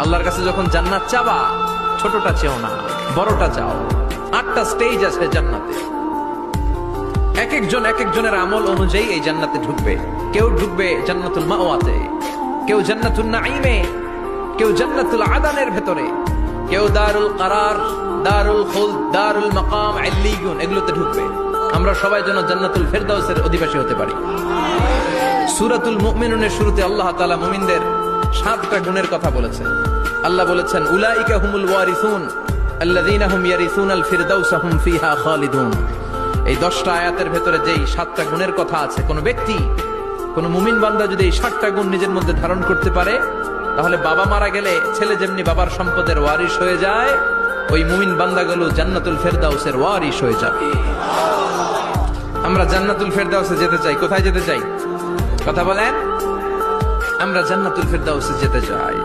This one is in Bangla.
আল্লাহর কাছে যখন জান্নাত চাবা, ছোটটা চেও না, বড়টা চাও। 8টা স্টেজ আছে জান্নাতে। এক একজনের আমল অনুযায়ী এই জান্নাতে ঢুকবে। কেউ ঢুকবে জান্নাতুল মাওয়াতে, কেউ জান্নাতুল নাঈমে, কেউ জান্নাতুল আদানের ভেতরে, কেউ দারুল কারার, দারুল খুলদ, দারুল মাকাম, ইল্লিয়ুন এগুলোতে ঢুকবে। আমরা সবাই যেন জান্নাতুল ফেরদাউসের অধিবাসী হতে পারি। সূরাতুল মুমিনুনের শুরুতে আল্লাহ তাআলা মুমিনদের 7টা গুণের কথা বলেছেন। আল্লাহ বলেছেন, উলাইকা হুমুল ওয়ারিসুন আল্লাযীনা হুম ইয়ারিসুনাল ফিরদাউসা হুম ফিহা খালিদুন। এই 10টা আয়াতের ভেতরে যেই 7টা গুণের কথা আছে, কোন ব্যক্তি, কোন মুমিন বান্দা যদি এই 7টা গুণ নিজের মধ্যে ধারণ করতে পারে, তাহলে বাবা মারা গেলে ছেলে যেমনি বাবার সম্পদের ওয়ারিশ হয়ে যায়, ওই মুমিন বান্দাগুলো জান্নাতুল ফেরদাউসের ওয়ারিশ হয়ে যাবে। আমরা জান্নাতুল ফেরদাউসে যেতে চাই। কোথায় যেতে চাই? কথা বলেন। আমরা জান্নাতুল ফেরদাউসে যেতে চাই।